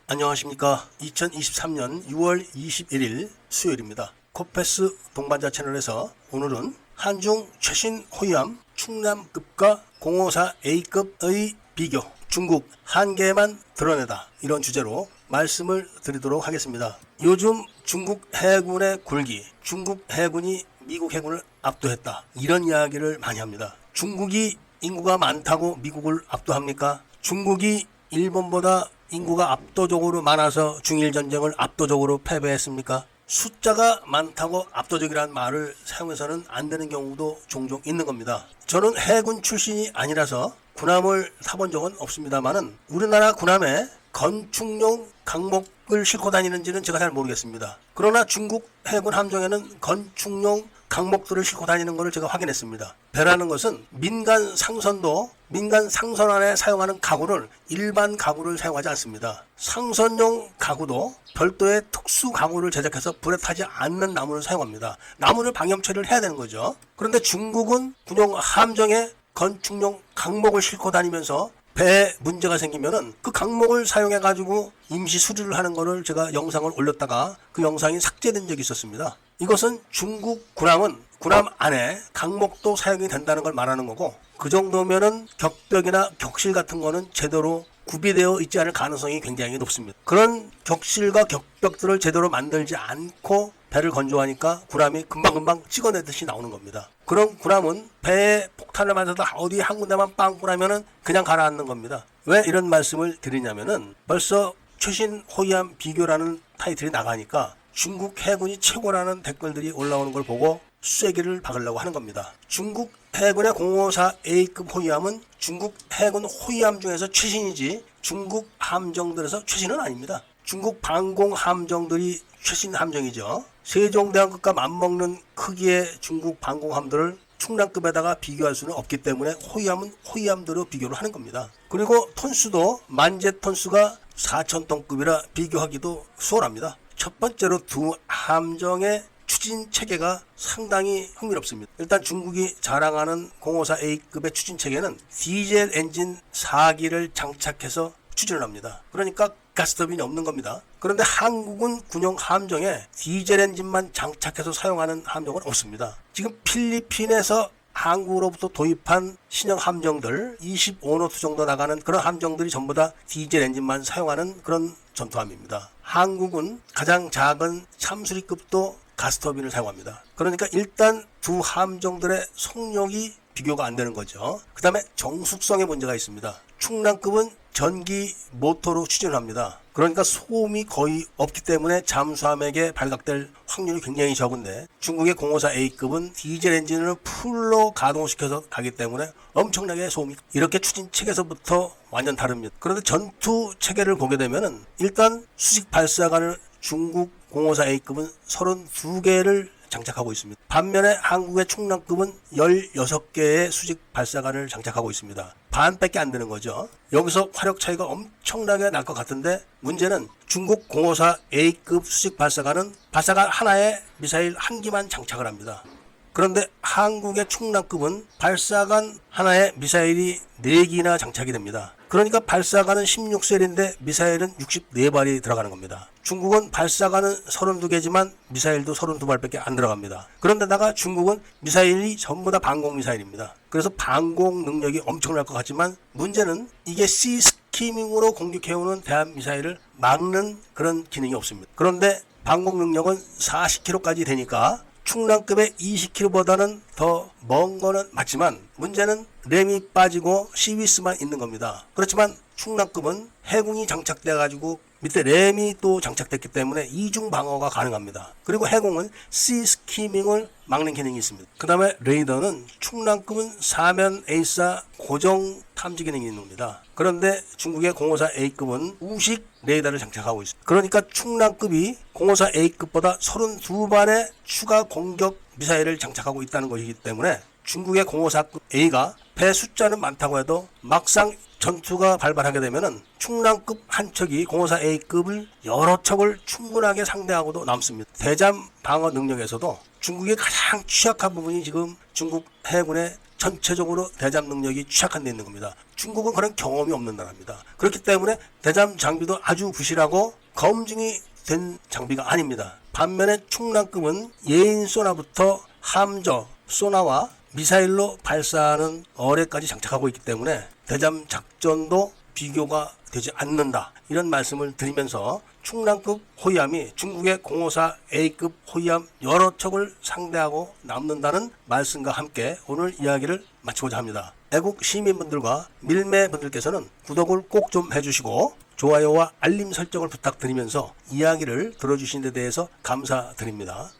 안녕하십니까. 2023년 6월 21일 수요일입니다. 코페스 동반자 채널에서 오늘은 한중 최신 호위함 충남급과 054A급의 비교, 중국 한계만 드러내다, 이런 주제로 말씀을 드리도록 하겠습니다. 요즘 중국 해군의 굴기, 중국 해군이 미국 해군을 압도했다, 이런 이야기를 많이 합니다. 중국이 인구가 많다고 미국을 압도합니까? 중국이 일본보다 인구가 압도적으로 많아서 중일전쟁을 압도적으로 패배했습니까? 숫자가 많다고 압도적이라는 말을 사용해서는 안 되는 경우도 종종 있는 겁니다. 저는 해군 출신이 아니라서 군함을 타본 적은 없습니다만은 우리나라 군함에 건축용 강목을 싣고 다니는지는 제가 잘 모르겠습니다. 그러나 중국 해군 함정에는 건축용 강목들을 싣고 다니는 것을 제가 확인했습니다. 배라는 것은 민간 상선안에 사용하는 가구를 일반 가구를 사용하지 않습니다. 상선용 가구도 별도의 특수 가구를 제작해서 불에 타지 않는 나무를 사용합니다. 나무를 방염 처리를 해야 되는 거죠. 그런데 중국은 군용 함정에 건축용 강목을 싣고 다니면서 배에 문제가 생기면은 그 강목을 사용해 가지고 임시 수리를 하는 거를 제가 영상을 올렸다가 그 영상이 삭제된 적이 있었습니다. 이것은 중국 군함은 군함 안에 강목도 사용이 된다는 걸 말하는 거고, 그 정도면은 격벽이나 격실 같은 거는 제대로 구비되어 있지 않을 가능성이 굉장히 높습니다. 그런 격실과 격벽들을 제대로 만들지 않고 배를 건조하니까 군함이 금방금방 찍어내듯이 나오는 겁니다. 그런 군함은 배에 폭탄을 맞아도 어디 한 군데만 빵꾸 나면은 그냥 가라앉는 겁니다. 왜 이런 말씀을 드리냐면은 벌써 최신 호위함 비교라는 타이틀이 나가니까 중국 해군이 최고라는 댓글들이 올라오는 걸 보고 쐐기를 박으려고 하는 겁니다. 중국 해군의 054A급 호위함은 중국 해군 호위함 중에서 최신이지 중국 함정들에서 최신은 아닙니다. 중국 방공 함정들이 최신 함정이죠. 세종대왕급과 맞먹는 크기의 중국 방공함들을 충남급에다가 비교할 수는 없기 때문에 호위함은 호위함대로 비교를 하는 겁니다. 그리고 톤수도 만제 톤수가 4,000톤급이라 비교하기도 수월합니다. 첫 번째로 두 함정의 추진 체계가 상당히 흥미롭습니다. 일단 중국이 자랑하는 054A급의 추진 체계는 디젤 엔진 4기를 장착해서 추진을 합니다. 그러니까 가스터빈이 없는 겁니다. 그런데 한국은 군용 함정에 디젤 엔진만 장착해서 사용하는 함정은 없습니다. 지금 필리핀에서 한국으로부터 도입한 신형 함정들 25노트 정도 나가는 그런 함정들이 전부 다 디젤 엔진만 사용하는 그런 전투함입니다. 한국은 가장 작은 참수리급도 가스터빈을 사용합니다. 그러니까 일단 두 함정들의 속력이 비교가 안 되는 거죠. 그 다음에 정숙성에 문제가 있습니다. 충남급은 전기 모터로 추진을 합니다. 그러니까 소음이 거의 없기 때문에 잠수함에게 발각될 확률이 굉장히 적은데, 중국의 054A급은 디젤 엔진을 풀로 가동시켜서 가기 때문에 엄청나게 소음이, 이렇게 추진 체계에서부터 완전 다릅니다. 그런데 전투 체계를 보게 되면은 일단 수직 발사관을 중국 054A급은 32개를 장착하고 있습니다. 반면에 한국의 충남급은 16개의 수직 발사관을 장착하고 있습니다. 반밖에 안 되는 거죠. 여기서 화력 차이가 엄청나게 날 것 같은데, 문제는 중국 054A급 수직 발사관은 발사관 하나에 미사일 한 기만 장착을 합니다. 그런데 한국의 충남급은 발사관 하나에 미사일이 4기나 장착이 됩니다. 그러니까 발사관은 16셀인데 미사일은 64발이 들어가는 겁니다. 중국은 발사관은 32개지만 미사일도 32발밖에 안 들어갑니다. 그런데다가 중국은 미사일이 전부 다 방공 미사일입니다. 그래서 방공 능력이 엄청날 것 같지만, 문제는 이게 시스키밍으로 공격해오는 대한 미사일을 막는 그런 기능이 없습니다. 그런데 방공 능력은 40km까지 되니까 충남급의 20km보다는 더 먼 거는 맞지만, 문제는 램이 빠지고 CVS만 있는 겁니다. 그렇지만 충남급은 해군이 장착돼 가지고 밑에 램이 또 장착됐기 때문에 이중 방어가 가능합니다. 그리고 해공은 시스키밍을 막는 기능이 있습니다. 그 다음에 레이더는 충남급은 사면 A사 고정 탐지 기능이 있는 겁니다. 그런데 중국의 054A급은 우식 레이더를 장착하고 있습니다. 그러니까 충남급이 054A급보다 32발의 추가 공격 미사일을 장착하고 있다는 것이기 때문에 중국의 054급 A가 배 숫자는 많다고 해도 막상 전투가 발발하게 되면은 충남급 한 척이 054A급을 여러 척을 충분하게 상대하고도 남습니다. 대잠 방어 능력에서도 중국의 가장 취약한 부분이 지금 중국 해군의 전체적으로 대잠 능력이 취약한 데 있는 겁니다. 중국은 그런 경험이 없는 나라입니다. 그렇기 때문에 대잠 장비도 아주 부실하고 검증이 된 장비가 아닙니다. 반면에 충남급은 예인 소나부터 함저, 소나와 미사일로 발사하는 어뢰까지 장착하고 있기 때문에 대잠 작전도 비교가 되지 않는다. 이런 말씀을 드리면서 충남급 호위함이 중국의 054A급 호위함 여러 척을 상대하고 남는다는 말씀과 함께 오늘 이야기를 마치고자 합니다. 애국 시민분들과 밀매분들께서는 구독을 꼭 좀 해주시고 좋아요와 알림 설정을 부탁드리면서 이야기를 들어주신 데 대해서 감사드립니다.